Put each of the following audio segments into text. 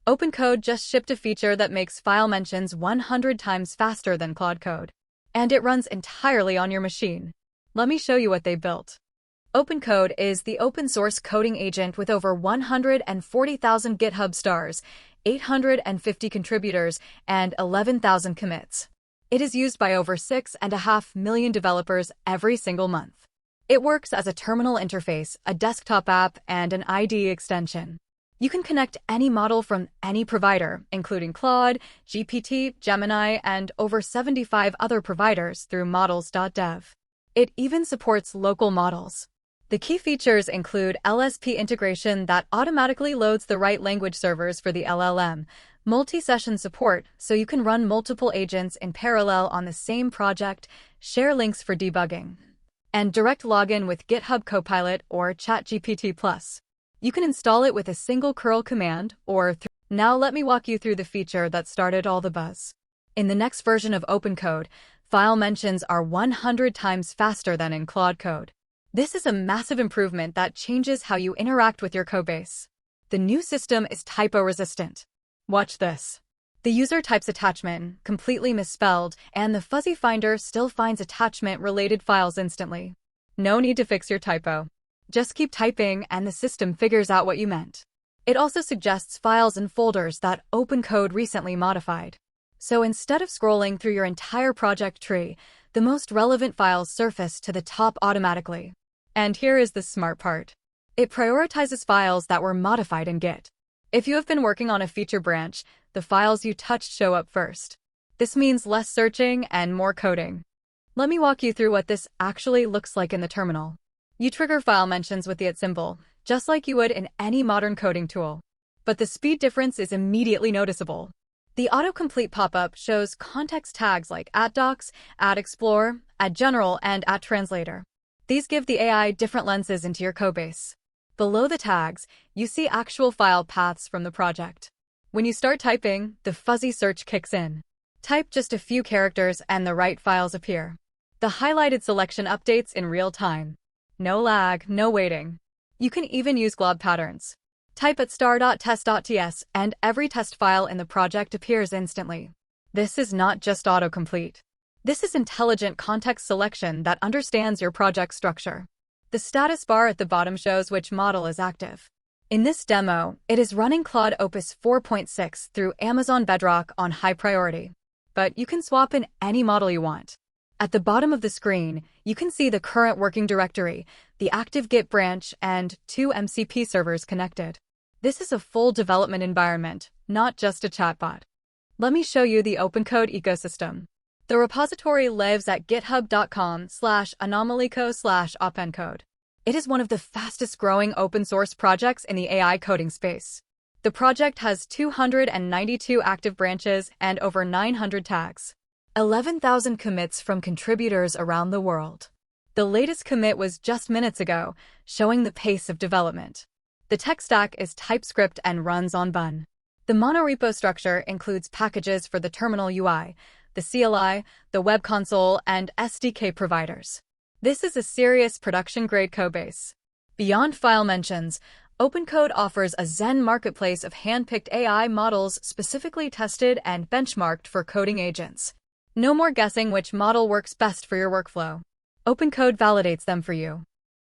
OpenCode just shipped a feature that makes file mentions 100 times faster than Claude Code. And it runs entirely on your machine. Let me show you what they built. OpenCode is the open-source coding agent with over 140,000 GitHub stars, 850 contributors, and 11,000 commits. It is used by over 6.5 million developers every single month. It works as a terminal interface, a desktop app, and an IDE extension. You can connect any model from any provider, including Claude, GPT, Gemini, and over 75 other providers through models.dev. It even supports local models. The key features include LSP integration that automatically loads the right language servers for the LLM, multi-session support so you can run multiple agents in parallel on the same project, share links for debugging, and direct login with GitHub Copilot or ChatGPT+. You can install it with a single curl command or Now let me walk you through the feature that started all the buzz. In the next version of OpenCode, file mentions are 100 times faster than in Claude Code. This is a massive improvement that changes how you interact with your codebase. The new system is typo-resistant. Watch this. The user types attachment, completely misspelled, and the fuzzy finder still finds attachment-related files instantly. No need to fix your typo. Just keep typing and the system figures out what you meant. It also suggests files and folders that OpenCode recently modified. So instead of scrolling through your entire project tree, the most relevant files surface to the top automatically. And here is the smart part. It prioritizes files that were modified in Git. If you have been working on a feature branch, the files you touched show up first. This means less searching and more coding. Let me walk you through what this actually looks like in the terminal. You trigger file mentions with the @ symbol, just like you would in any modern coding tool. But the speed difference is immediately noticeable. The autocomplete pop-up shows context tags like @docs, @explore, @general, and @translator. These give the AI different lenses into your codebase. Below the tags, you see actual file paths from the project. When you start typing, the fuzzy search kicks in. Type just a few characters and the right files appear. The highlighted selection updates in real time. No lag, no waiting. You can even use glob patterns. Type at star.test.ts and every test file in the project appears instantly. This is not just autocomplete. This is intelligent context selection that understands your project structure. The status bar at the bottom shows which model is active. In this demo, it is running Claude Opus 4.6 through Amazon Bedrock on high priority. But you can swap in any model you want. At the bottom of the screen, you can see the current working directory, the active Git branch, and 2 MCP servers connected. This is a full development environment, not just a chatbot. Let me show you the OpenCode ecosystem. The repository lives at github.com/anomalyco/OpenCode. It is one of the fastest growing open source projects in the AI coding space. The project has 292 active branches and over 900 tags. 11,000 commits from contributors around the world. The latest commit was just minutes ago, showing the pace of development. The tech stack is TypeScript and runs on Bun. The monorepo structure includes packages for the terminal UI, the CLI, the web console, and SDK providers. This is a serious production-grade codebase. Beyond file mentions, OpenCode offers a Zen marketplace of hand-picked AI models specifically tested and benchmarked for coding agents. No more guessing which model works best for your workflow. OpenCode validates them for you.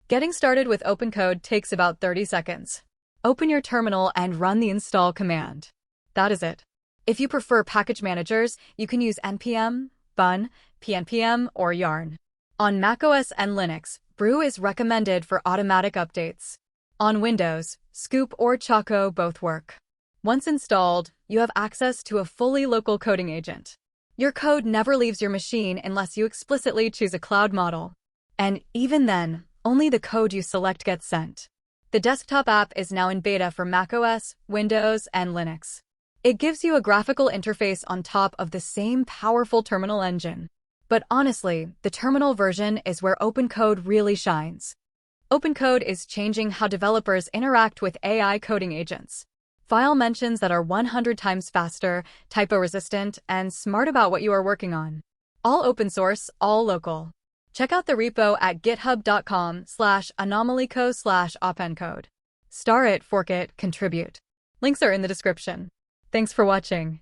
Getting started with OpenCode takes about 30 seconds. Open your terminal and run the install command. That is it. If you prefer package managers, you can use npm, bun, pnpm, or yarn. On macOS and Linux, Brew is recommended for automatic updates. On Windows, Scoop or Choco both work. Once installed, you have access to a fully local coding agent. Your code never leaves your machine unless you explicitly choose a cloud model. And even then, only the code you select gets sent. The desktop app is now in beta for macOS, Windows, and Linux. It gives you a graphical interface on top of the same powerful terminal engine. But honestly, the terminal version is where OpenCode really shines. OpenCode is changing how developers interact with AI coding agents. File mentions that are 100 times faster, typo-resistant, and smart about what you are working on. All open source, all local. Check out the repo at github.com/anomalyco/OpenCode. Star it, fork it, contribute. Links are in the description. Thanks for watching.